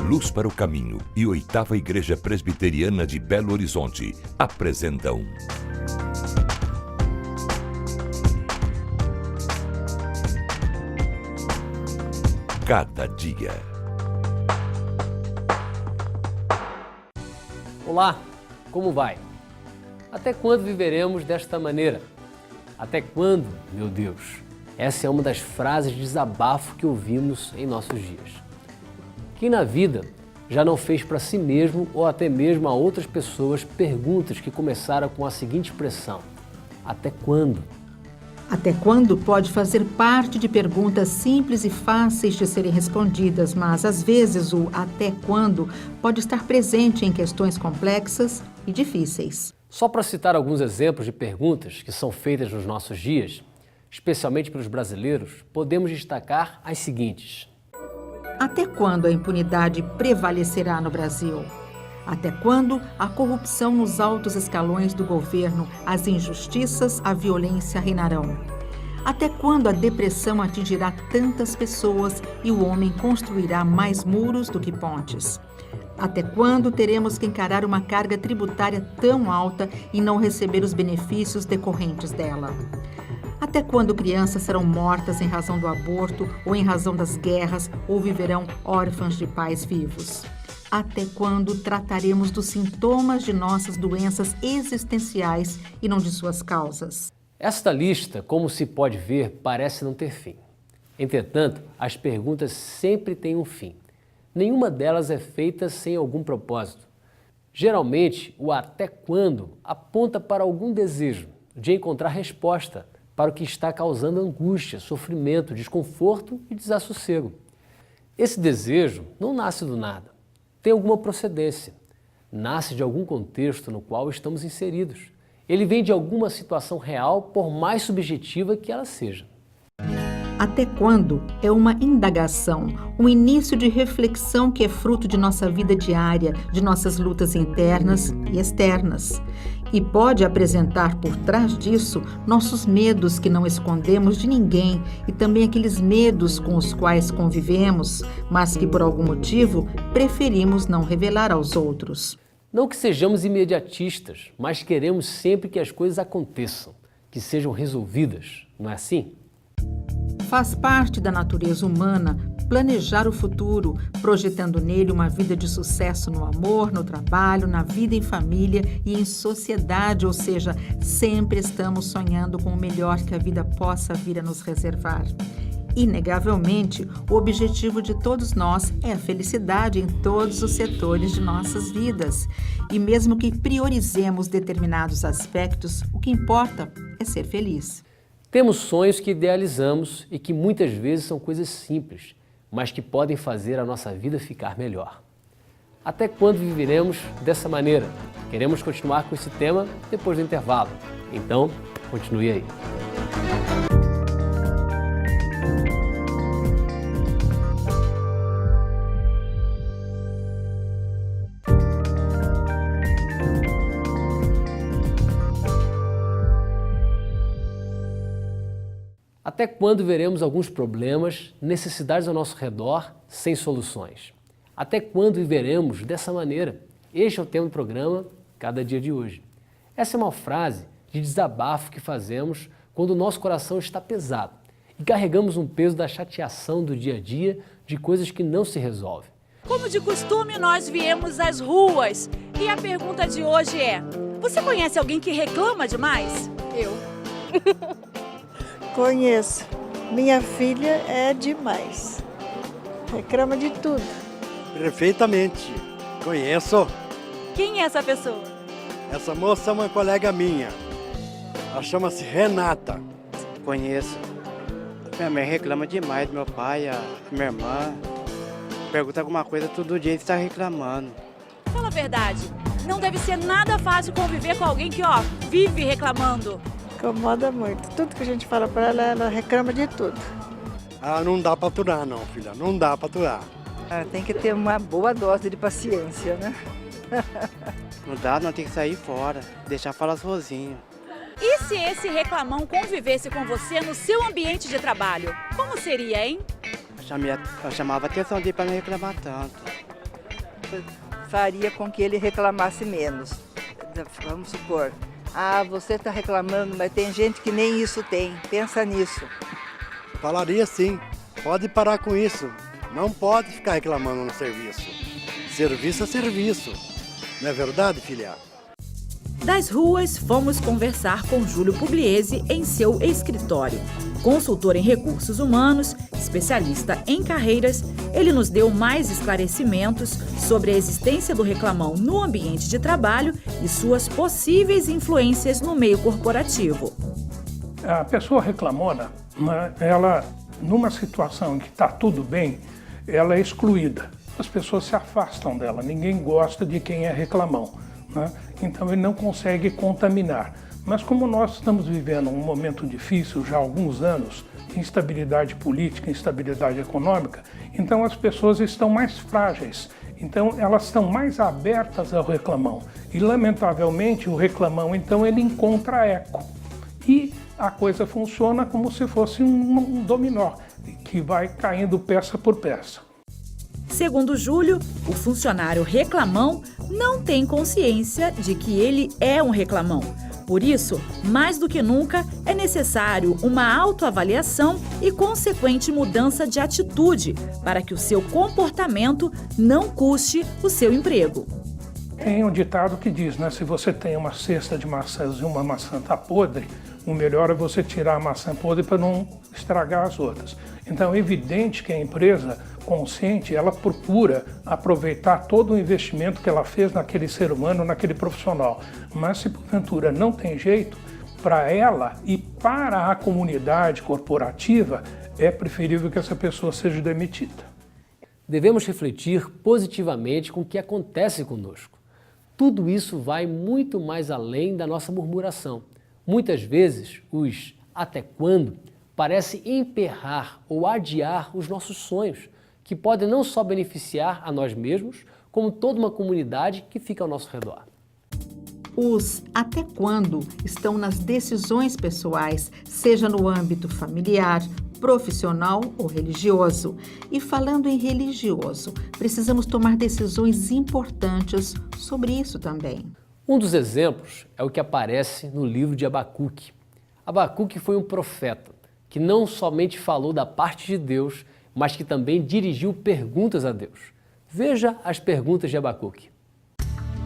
Luz para o Caminho e 8ª Igreja Presbiteriana de Belo Horizonte apresentam Cada Dia. Olá, como vai? Até quando viveremos desta maneira? Até quando, meu Deus? Essa é uma das frases de desabafo que ouvimos em nossos dias. Quem na vida já não fez para si mesmo ou até mesmo a outras pessoas perguntas que começaram com a seguinte expressão: até quando? Até quando pode fazer parte de perguntas simples e fáceis de serem respondidas, mas às vezes o até quando pode estar presente em questões complexas e difíceis. Só para citar alguns exemplos de perguntas que são feitas nos nossos dias, especialmente pelos brasileiros, podemos destacar as seguintes. Até quando a impunidade prevalecerá no Brasil? Até quando a corrupção nos altos escalões do governo, as injustiças, a violência reinarão? Até quando a depressão atingirá tantas pessoas e o homem construirá mais muros do que pontes? Até quando teremos que encarar uma carga tributária tão alta e não receber os benefícios decorrentes dela? Até quando crianças serão mortas em razão do aborto ou em razão das guerras ou viverão órfãs de pais vivos? Até quando trataremos dos sintomas de nossas doenças existenciais e não de suas causas? Esta lista, como se pode ver, parece não ter fim. Entretanto, as perguntas sempre têm um fim. Nenhuma delas é feita sem algum propósito. Geralmente, o até quando aponta para algum desejo de encontrar resposta para o que está causando angústia, sofrimento, desconforto e desassossego. Esse desejo não nasce do nada, tem alguma procedência, nasce de algum contexto no qual estamos inseridos. Ele vem de alguma situação real, por mais subjetiva que ela seja. Até quando é uma indagação, um início de reflexão que é fruto de nossa vida diária, de nossas lutas internas e externas. E pode apresentar por trás disso nossos medos que não escondemos de ninguém e também aqueles medos com os quais convivemos, mas que por algum motivo preferimos não revelar aos outros. Não que sejamos imediatistas, mas queremos sempre que as coisas aconteçam, que sejam resolvidas, não é assim? Faz parte da natureza humana planejar o futuro, projetando nele uma vida de sucesso no amor, no trabalho, na vida em família e em sociedade, ou seja, sempre estamos sonhando com o melhor que a vida possa vir a nos reservar. Inegavelmente, o objetivo de todos nós é a felicidade em todos os setores de nossas vidas. E mesmo que priorizemos determinados aspectos, o que importa é ser feliz. Temos sonhos que idealizamos e que muitas vezes são coisas simples, mas que podem fazer a nossa vida ficar melhor. Até quando viveremos dessa maneira? Queremos continuar com esse tema depois do intervalo. Então, continue aí. Até quando veremos alguns problemas, necessidades ao nosso redor, sem soluções? Até quando viveremos dessa maneira? Este é o tema do programa Cada Dia de hoje. Essa é uma frase de desabafo que fazemos quando o nosso coração está pesado e carregamos um peso da chateação do dia a dia, de coisas que não se resolvem. Como de costume, nós viemos às ruas e a pergunta de hoje é: você conhece alguém que reclama demais? Eu. Conheço. Minha filha é demais. Reclama de tudo. Perfeitamente. Conheço. Quem é essa pessoa? Essa moça é uma colega minha. Ela chama-se Renata. Conheço. Minha mãe reclama demais do meu pai, a minha irmã. Pergunta alguma coisa, todo dia está reclamando. Fala a verdade. Não deve ser nada fácil conviver com alguém que, vive reclamando. Incomoda muito. Tudo que a gente fala para ela, ela reclama de tudo. Ah, não dá para aturar não, filha. Não dá para aturar. Tem que ter uma boa dose de paciência, né? Não dá, não tem que sair fora. Deixar falar sozinho. E se esse reclamão convivesse com você no seu ambiente de trabalho? Como seria, hein? Eu chamava a atenção dele para não reclamar tanto. faria com que ele reclamasse menos. Vamos supor, você está reclamando, mas tem gente que nem isso tem. Pensa nisso. Falaria sim, pode parar com isso. Não pode ficar reclamando no serviço. Serviço é serviço. Não é verdade, filha? Das ruas, fomos conversar com Júlio Pugliese em seu escritório. Consultor em recursos humanos, especialista em carreiras, ele nos deu mais esclarecimentos sobre a existência do reclamão no ambiente de trabalho e suas possíveis influências no meio corporativo. A pessoa reclamona, ela, numa situação em que está tudo bem, ela é excluída. As pessoas se afastam dela, ninguém gosta de quem é reclamão, né? Então ele não consegue contaminar. Mas como nós estamos vivendo um momento difícil já há alguns anos, instabilidade política, instabilidade econômica, então as pessoas estão mais frágeis, então elas estão mais abertas ao reclamão. E lamentavelmente o reclamão então ele encontra eco. E a coisa funciona como se fosse um dominó, que vai caindo peça por peça. Segundo Júlio, o funcionário reclamão não tem consciência de que ele é um reclamão. Por isso, mais do que nunca, é necessário uma autoavaliação e consequente mudança de atitude para que o seu comportamento não custe o seu emprego. Tem um ditado que diz, né? Se você tem uma cesta de maçãs e uma maçã está podre, o melhor é você tirar a maçã podre para não estragar as outras. Então é evidente que a empresa consciente, ela procura aproveitar todo o investimento que ela fez naquele ser humano, naquele profissional. Mas se porventura não tem jeito, para ela e para a comunidade corporativa, é preferível que essa pessoa seja demitida. Devemos refletir positivamente com o que acontece conosco. Tudo isso vai muito mais além da nossa murmuração. Muitas vezes, os até quando parece emperrar ou adiar os nossos sonhos, que podem não só beneficiar a nós mesmos, como toda uma comunidade que fica ao nosso redor. Os até quando estão nas decisões pessoais, seja no âmbito familiar, profissional ou religioso. E falando em religioso, precisamos tomar decisões importantes sobre isso também. Um dos exemplos é o que aparece no livro de Abacuque. Abacuque foi um profeta que não somente falou da parte de Deus, mas que também dirigiu perguntas a Deus. Veja as perguntas de Abacuque.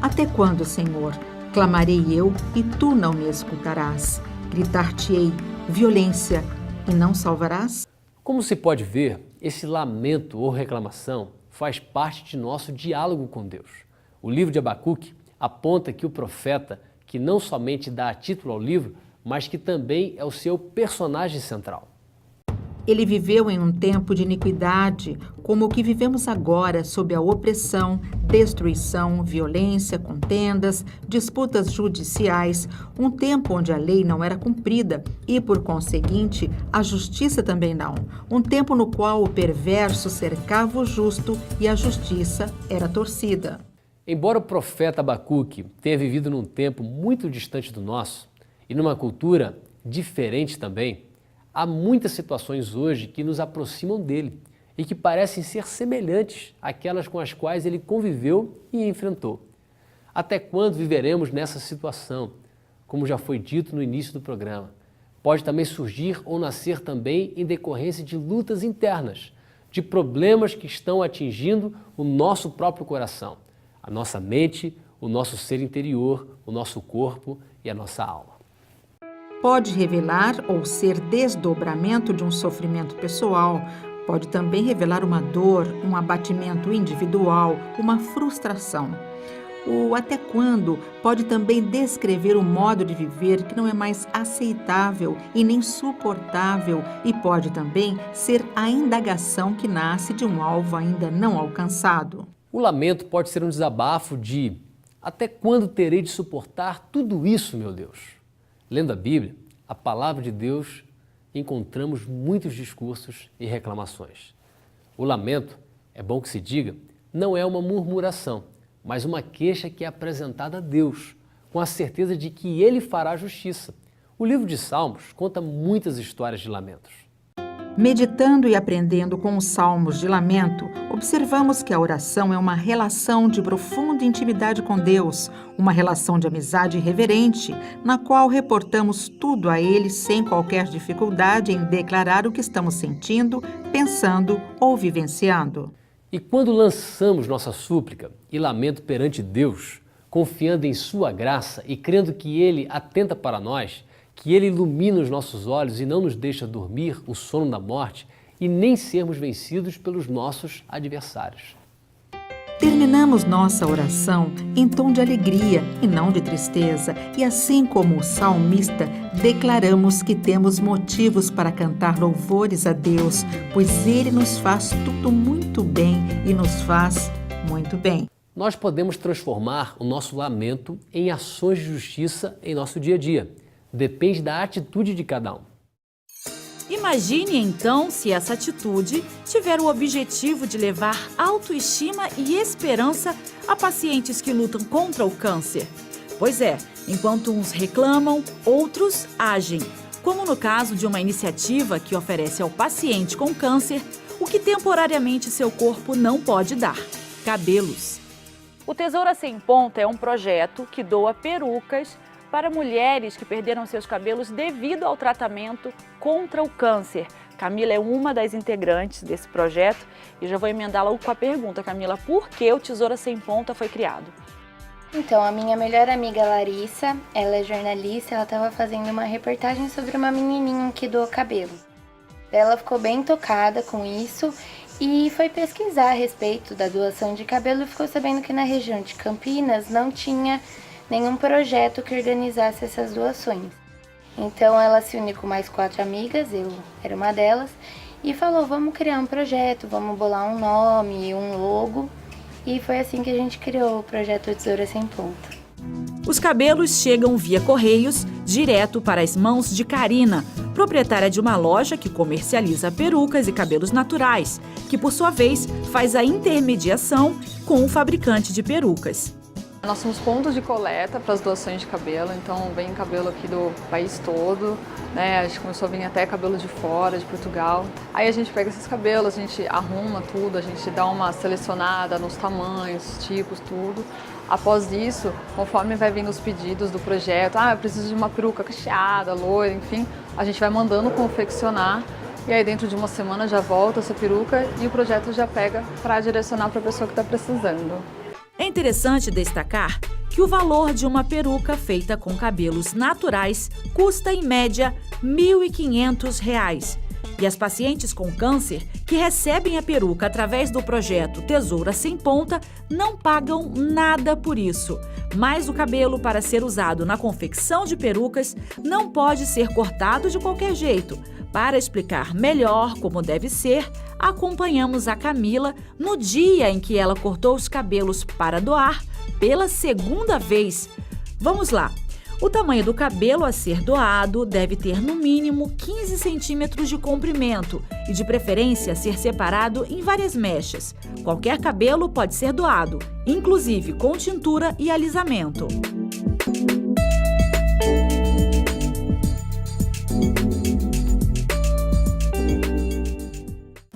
Até quando, Senhor, clamarei eu e tu não me escutarás? Gritar-te-ei violência e não salvarás? Como se pode ver, esse lamento ou reclamação faz parte de nosso diálogo com Deus. O livro de Abacuque aponta que o profeta, que não somente dá título ao livro, mas que também é o seu personagem central. Ele viveu em um tempo de iniquidade, como o que vivemos agora, sob a opressão, destruição, violência, contendas, disputas judiciais, um tempo onde a lei não era cumprida e, por conseguinte, a justiça também não. Um tempo no qual o perverso cercava o justo e a justiça era torcida. Embora o profeta Abacuque tenha vivido num tempo muito distante do nosso e numa cultura diferente também, há muitas situações hoje que nos aproximam dele e que parecem ser semelhantes àquelas com as quais ele conviveu e enfrentou. Até quando viveremos nessa situação? Como já foi dito no início do programa, pode também surgir ou nascer também em decorrência de lutas internas, de problemas que estão atingindo o nosso próprio coração, a nossa mente, o nosso ser interior, o nosso corpo e a nossa alma. Pode revelar ou ser desdobramento de um sofrimento pessoal, pode também revelar uma dor, um abatimento individual, uma frustração. O até quando pode também descrever o modo de viver que não é mais aceitável e nem suportável e pode também ser a indagação que nasce de um alvo ainda não alcançado. O lamento pode ser um desabafo de até quando terei de suportar tudo isso, meu Deus? Lendo a Bíblia, a palavra de Deus, encontramos muitos discursos e reclamações. O lamento, é bom que se diga, não é uma murmuração, mas uma queixa que é apresentada a Deus, com a certeza de que Ele fará justiça. O livro de Salmos conta muitas histórias de lamentos. Meditando e aprendendo com os salmos de lamento, observamos que a oração é uma relação de profunda intimidade com Deus, uma relação de amizade reverente, na qual reportamos tudo a Ele sem qualquer dificuldade em declarar o que estamos sentindo, pensando ou vivenciando. E quando lançamos nossa súplica e lamento perante Deus, confiando em Sua graça e crendo que Ele atenta para nós, que Ele ilumina os nossos olhos e não nos deixa dormir o sono da morte e nem sermos vencidos pelos nossos adversários. Terminamos nossa oração em tom de alegria e não de tristeza, e assim como o salmista, declaramos que temos motivos para cantar louvores a Deus, pois Ele nos faz tudo muito bem e nos faz muito bem. Nós podemos transformar o nosso lamento em ações de justiça em nosso dia a dia. Depende da atitude de cada um. Imagine então se essa atitude tiver o objetivo de levar autoestima e esperança a pacientes que lutam contra o câncer. Pois é, enquanto uns reclamam, outros agem, como no caso de uma iniciativa que oferece ao paciente com câncer o que temporariamente seu corpo não pode dar: cabelos. O Tesoura Sem Ponta é um projeto que doa perucas para mulheres que perderam seus cabelos devido ao tratamento contra o câncer. Camila é uma das integrantes desse projeto e já vou emendá-la com a pergunta, Camila, por que o Tesoura Sem Ponta foi criado? Então, a minha melhor amiga Larissa, ela é jornalista, ela estava fazendo uma reportagem sobre uma menininha que doou cabelo. Ela ficou bem tocada com isso e foi pesquisar a respeito da doação de cabelo e ficou sabendo que na região de Campinas não tinha nenhum projeto que organizasse essas doações. Então ela se uniu com mais 4 amigas, eu era uma delas, e falou: vamos criar um projeto, vamos bolar um nome, um logo. E foi assim que a gente criou o projeto Tesoura Sem Ponta. Os cabelos chegam via correios direto para as mãos de Karina, proprietária de uma loja que comercializa perucas e cabelos naturais, que por sua vez faz a intermediação com o fabricante de perucas. Nós somos pontos de coleta para as doações de cabelo, então vem cabelo aqui do país todo, né? A gente começou a vir até cabelo de fora, de Portugal. Aí a gente pega esses cabelos, a gente arruma tudo, a gente dá uma selecionada nos tamanhos, tipos, tudo. Após isso, conforme vai vindo os pedidos do projeto, eu preciso de uma peruca cacheada, loira, enfim, a gente vai mandando confeccionar. E aí dentro de uma semana já volta essa peruca e o projeto já pega para direcionar para a pessoa que está precisando. É interessante destacar que o valor de uma peruca feita com cabelos naturais custa, em média, R$ 1.500. E as pacientes com câncer que recebem a peruca através do projeto Tesoura Sem Ponta não pagam nada por isso. Mas o cabelo, para ser usado na confecção de perucas, não pode ser cortado de qualquer jeito. Para explicar melhor como deve ser, acompanhamos a Camila no dia em que ela cortou os cabelos para doar pela segunda vez. Vamos lá! O tamanho do cabelo a ser doado deve ter no mínimo 15 centímetros de comprimento e, de preferência, ser separado em várias mechas. Qualquer cabelo pode ser doado, inclusive com tintura e alisamento.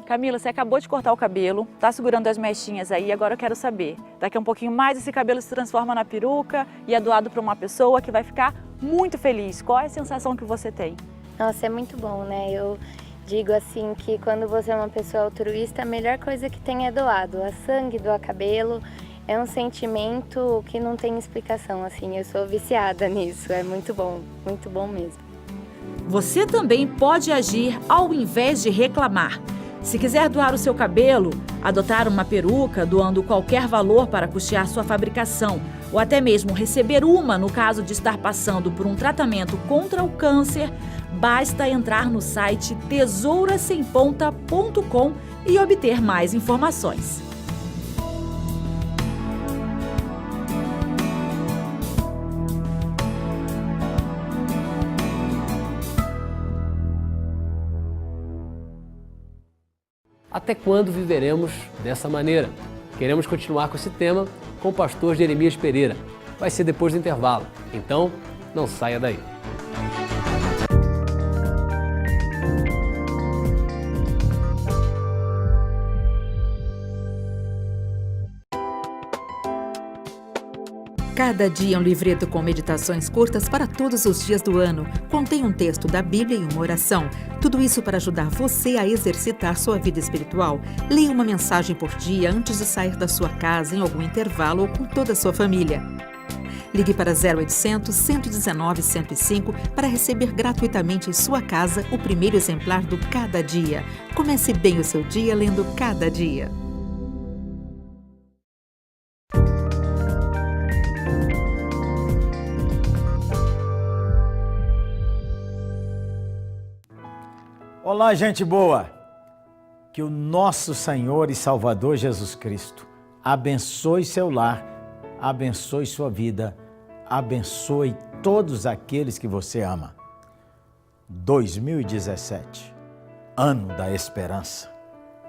Camila, você acabou de cortar o cabelo, tá segurando as mechinhas aí, agora eu quero saber. Daqui a um pouquinho mais esse cabelo se transforma na peruca e é doado para uma pessoa que vai ficar muito feliz. Qual é a sensação que você tem? Nossa, é muito bom, né? Eu digo assim que quando você é uma pessoa altruísta, a melhor coisa que tem é doar. Doar sangue, doar cabelo. É um sentimento que não tem explicação, assim. Eu sou viciada nisso, é muito bom mesmo. Você também pode agir ao invés de reclamar. Se quiser doar o seu cabelo, adotar uma peruca, doando qualquer valor para custear sua fabricação, ou até mesmo receber uma no caso de estar passando por um tratamento contra o câncer, basta entrar no site tesourasemponta.com e obter mais informações. Até quando viveremos dessa maneira? Queremos continuar com esse tema com o pastor Jeremias Pereira. Vai ser depois do intervalo, então não saia daí. Cada dia é um livreto com meditações curtas para todos os dias do ano. Contém um texto da Bíblia e uma oração. Tudo isso para ajudar você a exercitar sua vida espiritual. Leia uma mensagem por dia antes de sair da sua casa, em algum intervalo ou com toda a sua família. Ligue para 0800 119 105 para receber gratuitamente em sua casa o primeiro exemplar do Cada Dia. Comece bem o seu dia lendo Cada Dia. Olá, gente boa! Que o nosso Senhor e Salvador Jesus Cristo abençoe seu lar, abençoe sua vida, abençoe todos aqueles que você ama. 2017, ano da esperança.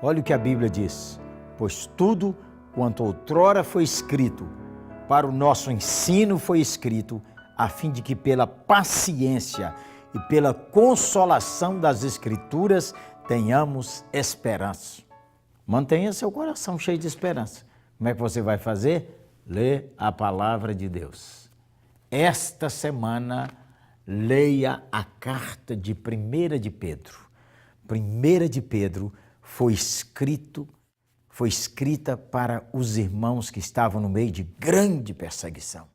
Olha o que a Bíblia diz: pois tudo quanto outrora foi escrito, para o nosso ensino foi escrito, a fim de que pela paciência e pela consolação das Escrituras tenhamos esperança. Mantenha seu coração cheio de esperança. Como é que você vai fazer? Lê a palavra de Deus. Esta semana, leia a carta de 1 de Pedro. 1 de Pedro foi escrita para os irmãos que estavam no meio de grande perseguição.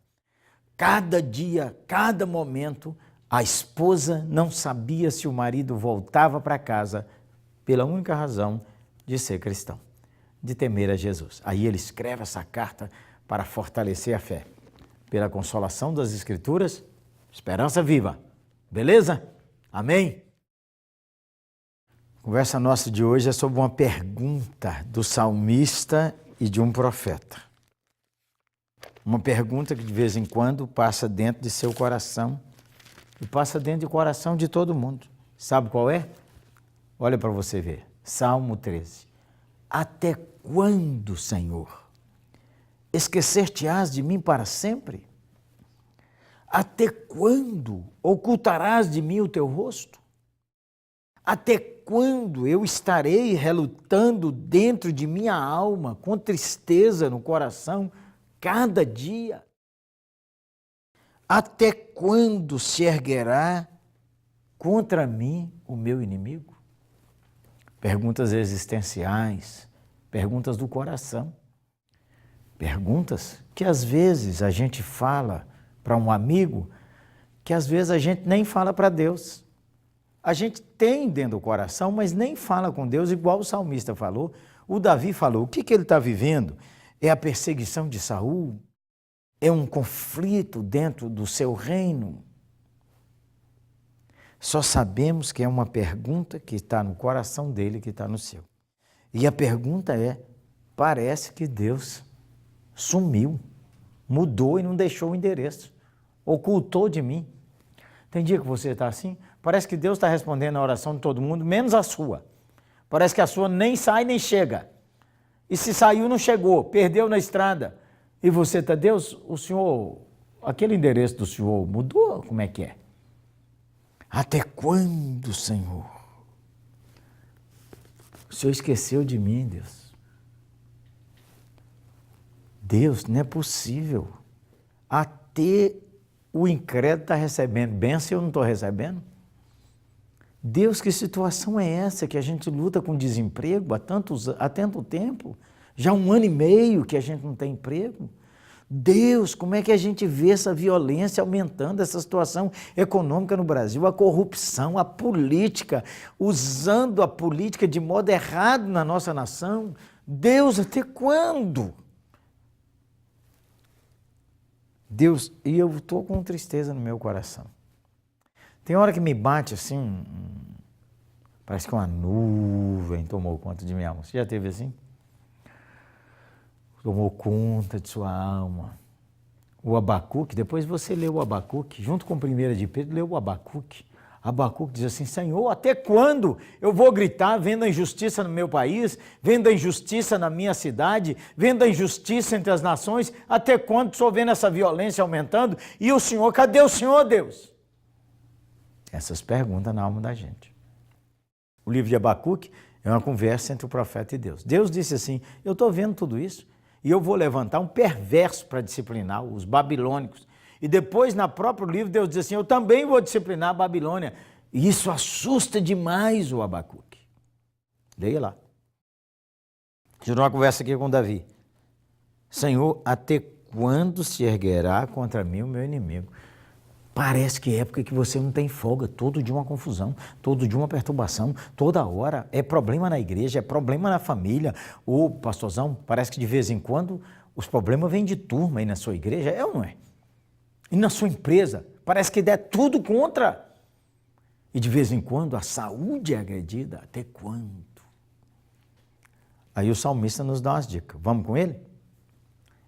Cada dia, cada momento, a esposa não sabia se o marido voltava para casa pela única razão de ser cristão, de temer a Jesus. Aí ele escreve essa carta para fortalecer a fé. Pela consolação das Escrituras, esperança viva. Beleza? Amém? A conversa nossa de hoje é sobre uma pergunta do salmista e de um profeta. Uma pergunta que de vez em quando passa dentro de seu coração e passa dentro do coração de todo mundo. Sabe qual é? Olha para você ver. Salmo 13. Até quando, Senhor, esquecer-te-ás de mim para sempre? Até quando ocultarás de mim o teu rosto? Até quando eu estarei relutando dentro de minha alma, com tristeza no coração, cada dia? Até quando se erguerá contra mim o meu inimigo? Perguntas existenciais, perguntas do coração. Perguntas que às vezes a gente fala para um amigo, que às vezes a gente nem fala para Deus. A gente tem dentro do coração, mas nem fala com Deus, igual o salmista falou. O Davi falou, o que ele está vivendo? É a perseguição de Saul? É um conflito dentro do seu reino? Só sabemos que é uma pergunta que está no coração dele, que está no seu. E a pergunta é, parece que Deus sumiu, mudou e não deixou o endereço, ocultou de mim. Tem dia que você está assim? Parece que Deus está respondendo a oração de todo mundo, menos a sua. Parece que a sua nem sai nem chega. E se saiu, não chegou, perdeu na estrada. E você está, Deus, o Senhor, aquele endereço do Senhor mudou? Como é que é? Até quando, Senhor? O Senhor esqueceu de mim, Deus. Deus, não é possível. Até o incrédulo está recebendo bênção e eu não estou recebendo? Deus, que situação é essa que a gente luta com desemprego há tanto tempo? Já 1 ano e meio que a gente não tem emprego. Deus, como é que a gente vê essa violência aumentando, essa situação econômica no Brasil, a corrupção, a política, usando a política de modo errado na nossa nação? Deus, até quando? Deus, e eu estou com tristeza no meu coração. Tem hora que me bate assim, parece que uma nuvem tomou conta de minha alma. Você já teve assim? Tomou conta de sua alma. O Abacuque, depois você lê o Abacuque, junto com 1 de Pedro, lê o Abacuque. Abacuque diz assim, Senhor, até quando eu vou gritar vendo a injustiça no meu país, vendo a injustiça na minha cidade, vendo a injustiça entre as nações, até quando estou vendo essa violência aumentando? E o Senhor, cadê o Senhor, Deus? Essas perguntas na alma da gente. O livro de Abacuque é uma conversa entre o profeta e Deus. Deus disse assim, eu estou vendo tudo isso, e eu vou levantar um perverso para disciplinar os babilônicos. E depois, no próprio livro, Deus diz assim, eu também vou disciplinar a Babilônia. E isso assusta demais o Abacuque. Leia lá. Tive uma conversa aqui com Davi. Senhor, até quando se erguerá contra mim o meu inimigo? Parece que é época que você não tem folga, todo dia uma confusão, todo dia uma perturbação, toda hora é problema na igreja, é problema na família. Ô, pastorzão, parece que de vez em quando os problemas vêm de turma aí na sua igreja, é ou não é? E na sua empresa, parece que der tudo contra. E de vez em quando a saúde é agredida, até quando? Aí o salmista nos dá umas dicas, vamos com ele?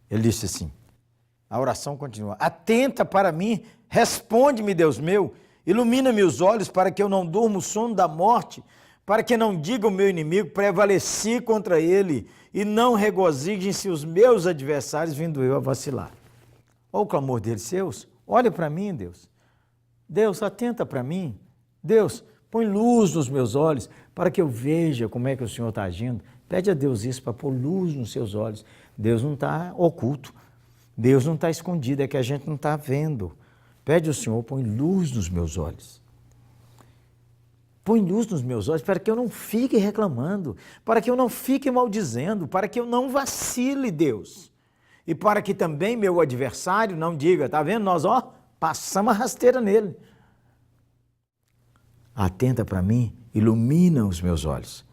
Ele disse assim, a oração continua, atenta para mim, responde-me, Deus meu, ilumina-me os olhos para que eu não durma o sono da morte, para que não diga o meu inimigo, prevaleci contra ele, e não regozijem-se os meus adversários, vindo eu a vacilar. Olha o clamor deles, seus, olha para mim, Deus. Deus, atenta para mim. Deus, põe luz nos meus olhos, para que eu veja como é que o Senhor está agindo. Pede a Deus isso, para pôr luz nos seus olhos. Deus não está oculto, Deus não está escondido, é que a gente não está vendo. Pede ao Senhor, põe luz nos meus olhos. Põe luz nos meus olhos para que eu não fique reclamando, para que eu não fique maldizendo, para que eu não vacile, Deus. E para que também meu adversário não diga, está vendo, nós passamos a rasteira nele. Atenta para mim, ilumina os meus olhos.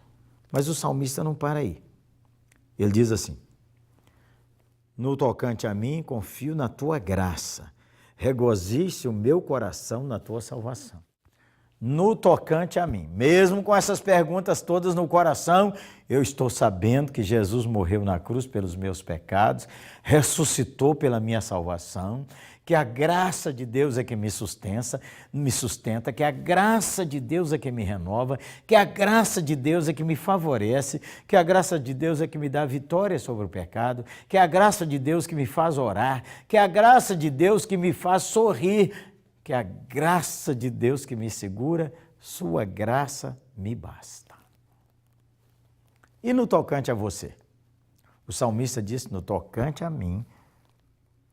Mas o salmista não para aí. Ele diz assim, no tocante a mim, confio na tua graça, regozije-se o meu coração na tua salvação. No tocante a mim, mesmo com essas perguntas todas no coração, eu estou sabendo que Jesus morreu na cruz pelos meus pecados, ressuscitou pela minha salvação, que a graça de Deus é que me sustenta, que a graça de Deus é que me renova, que a graça de Deus é que me favorece, que a graça de Deus é que me dá vitória sobre o pecado, que a graça de Deus que me faz orar, que a graça de Deus que me faz sorrir, que a graça de Deus que me segura, sua graça me basta. E no tocante a você? O salmista disse, no tocante a mim,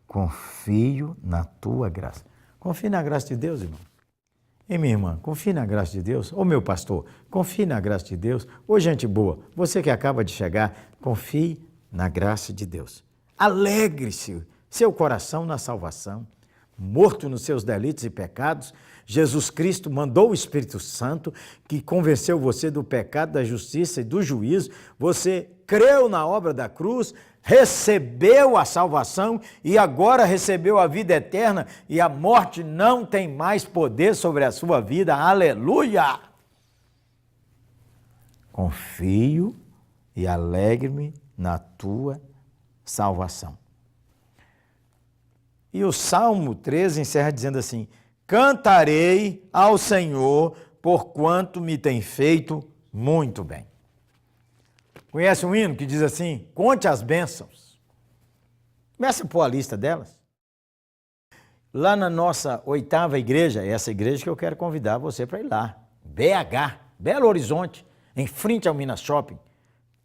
confio na tua graça. Confie na graça de Deus, irmão. E minha irmã, confie na graça de Deus. Ô meu pastor, confie na graça de Deus. Ô gente boa, você que acaba de chegar, confie na graça de Deus. Alegre-se seu coração na salvação. Morto nos seus delitos e pecados, Jesus Cristo mandou o Espírito Santo que convenceu você do pecado, da justiça e do juízo. Você creu na obra da cruz, recebeu a salvação e agora recebeu a vida eterna e a morte não tem mais poder sobre a sua vida. Aleluia! Confio e alegre-me na tua salvação. E o Salmo 13 encerra dizendo assim, cantarei ao Senhor, porquanto me tem feito muito bem. Conhece um hino que diz assim, conte as bênçãos. Começa a pôr a lista delas. Lá na nossa 8ª igreja, essa igreja que eu quero convidar você para ir lá, BH, Belo Horizonte, em frente ao Minas Shopping.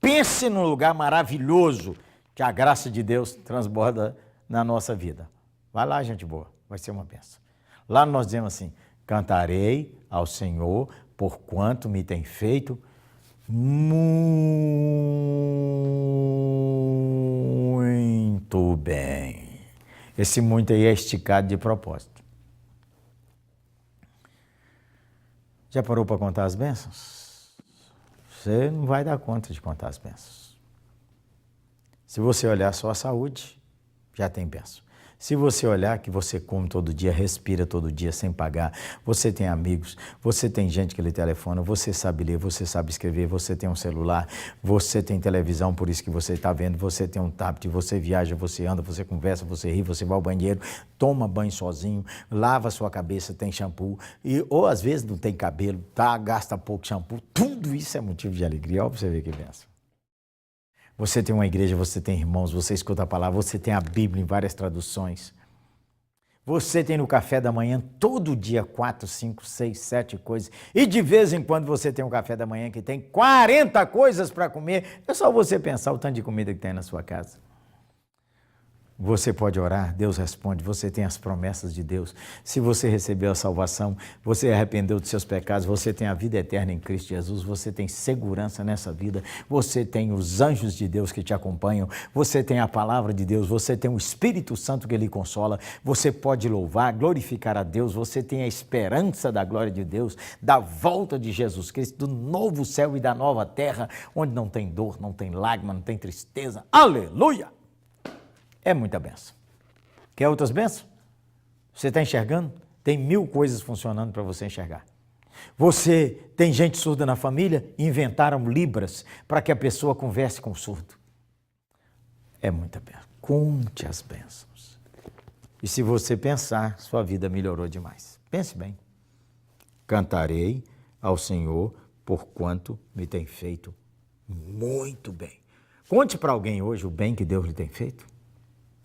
Pense num lugar maravilhoso que a graça de Deus transborda na nossa vida. Vai lá, gente boa, vai ser uma bênção. Lá nós dizemos assim, cantarei ao Senhor, porquanto me tem feito muito bem. Esse muito aí é esticado de propósito. Já parou para contar as bênçãos? Você não vai dar conta de contar as bênçãos. Se você olhar só a saúde, já tem bênção. Se você olhar que você come todo dia, respira todo dia sem pagar, você tem amigos, você tem gente que lhe telefona, você sabe ler, você sabe escrever, você tem um celular, você tem televisão, por isso que você está vendo, você tem um tablet, você viaja, você anda, você conversa, você ri, você vai ao banheiro, toma banho sozinho, lava a sua cabeça, tem shampoo, ou às vezes não tem cabelo, gasta pouco shampoo, tudo isso é motivo de alegria, olha para você ver que bênção. Você tem uma igreja, você tem irmãos, você escuta a palavra, você tem a Bíblia em várias traduções. Você tem no café da manhã todo dia 4, 5, 6, 7 coisas. E de vez em quando você tem um café da manhã que tem 40 coisas para comer. É só você pensar o tanto de comida que tem na sua casa. Você pode orar, Deus responde, você tem as promessas de Deus. Se você recebeu a salvação, você arrependeu dos seus pecados, você tem a vida eterna em Cristo Jesus, você tem segurança nessa vida, você tem os anjos de Deus que te acompanham, você tem a palavra de Deus, você tem o Espírito Santo que lhe consola, você pode louvar, glorificar a Deus, você tem a esperança da glória de Deus, da volta de Jesus Cristo, do novo céu e da nova terra, onde não tem dor, não tem lágrima, não tem tristeza. Aleluia! É muita bênção. Quer outras bênçãos? Você está enxergando? Tem 1000 coisas funcionando para você enxergar. Você tem gente surda na família? Inventaram Libras para que a pessoa converse com o surdo. É muita bênção. Conte as bênçãos. E se você pensar, sua vida melhorou demais. Pense bem. Cantarei ao Senhor por quanto me tem feito muito bem. Conte para alguém hoje o bem que Deus lhe tem feito.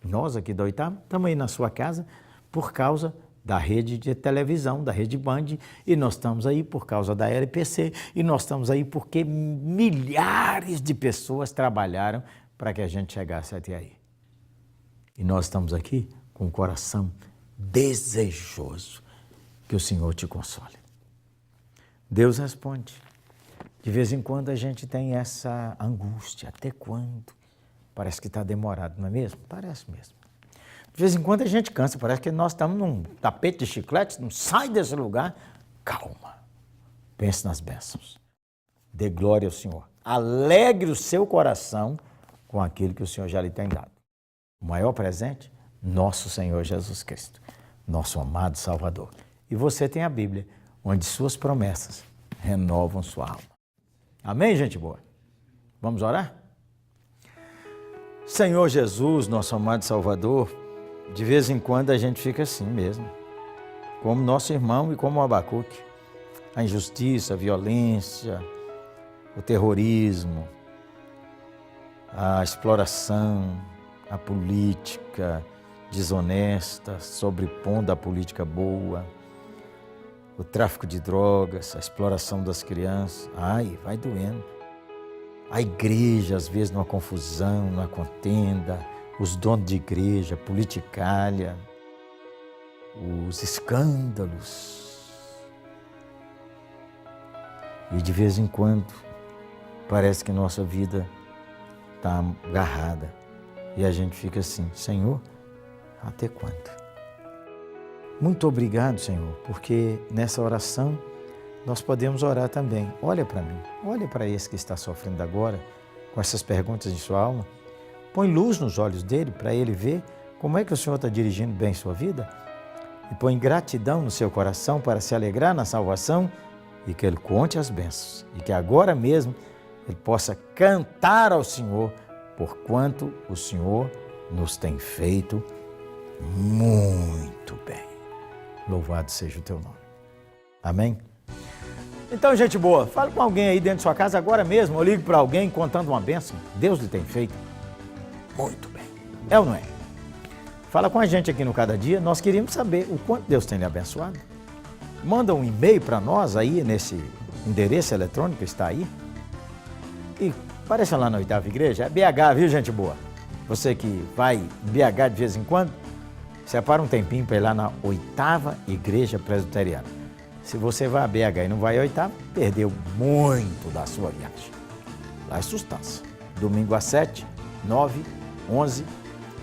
Nós aqui da Oitava estamos aí na sua casa por causa da rede de televisão, da Rede Band, e nós estamos aí por causa da LPC, e nós estamos aí porque milhares de pessoas trabalharam para que a gente chegasse até aí. E nós estamos aqui com o coração desejoso que o Senhor te console. Deus responde. De vez em quando a gente tem essa angústia. Até quando? Parece que está demorado, não é mesmo? Parece mesmo. De vez em quando a gente cansa, parece que nós estamos num tapete de chiclete, não sai desse lugar. Calma. Pense nas bênçãos. Dê glória ao Senhor. Alegre o seu coração com aquilo que o Senhor já lhe tem dado. O maior presente, nosso Senhor Jesus Cristo, nosso amado Salvador. E você tem a Bíblia, onde suas promessas renovam sua alma. Amém, gente boa? Vamos orar? Senhor Jesus, nosso amado Salvador, de vez em quando a gente fica assim mesmo, como nosso irmão e como o Abacuque. A injustiça, a violência, o terrorismo, a exploração, a política desonesta, sobrepondo a política boa, o tráfico de drogas, a exploração das crianças. Ai, vai doendo. A igreja, às vezes, numa confusão, numa contenda, os donos de igreja, politicalha, os escândalos. E de vez em quando, parece que nossa vida está agarrada. E a gente fica assim, Senhor, até quando? Muito obrigado, Senhor, porque nessa oração nós podemos orar também. Olha para mim, olha para esse que está sofrendo agora, com essas perguntas em sua alma. Põe luz nos olhos dele para ele ver como é que o Senhor está dirigindo bem sua vida. E põe gratidão no seu coração para se alegrar na salvação e que ele conte as bênçãos. E que agora mesmo ele possa cantar ao Senhor por quanto o Senhor nos tem feito muito bem. Louvado seja o teu nome. Amém? Então, gente boa, fala com alguém aí dentro de sua casa agora mesmo, ou ligue para alguém contando uma bênção. Deus lhe tem feito muito bem. É ou não é? Fala com a gente aqui no Cada Dia, nós queríamos saber o quanto Deus tem lhe abençoado. Manda um e-mail para nós aí, nesse endereço eletrônico que está aí. E apareça lá na Oitava Igreja, é BH, viu, gente boa? Você que vai em BH de vez em quando, separa um tempinho para ir lá na Oitava Igreja Presbiteriana. Se você vai a BH e não vai a Oitava, perdeu muito da sua viagem. Lá é sustância. Domingo às 7, 9, 11,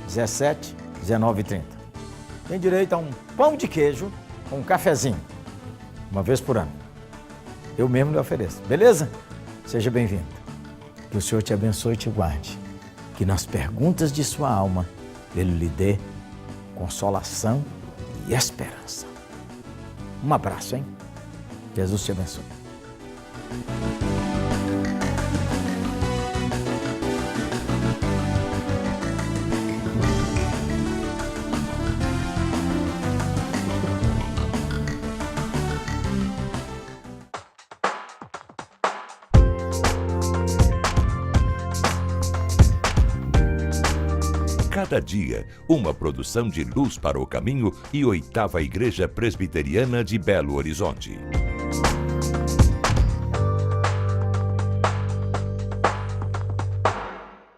17, 19 e 30. Tem direito a um pão de queijo com um cafezinho, uma vez por ano. Eu mesmo lhe ofereço, beleza? Seja bem-vindo. Que o Senhor te abençoe e te guarde. Que nas perguntas de sua alma, Ele lhe dê consolação e esperança. Um abraço, hein? Jesus te abençoe. Cada Dia, uma produção de Luz para o Caminho e Oitava Igreja Presbiteriana de Belo Horizonte.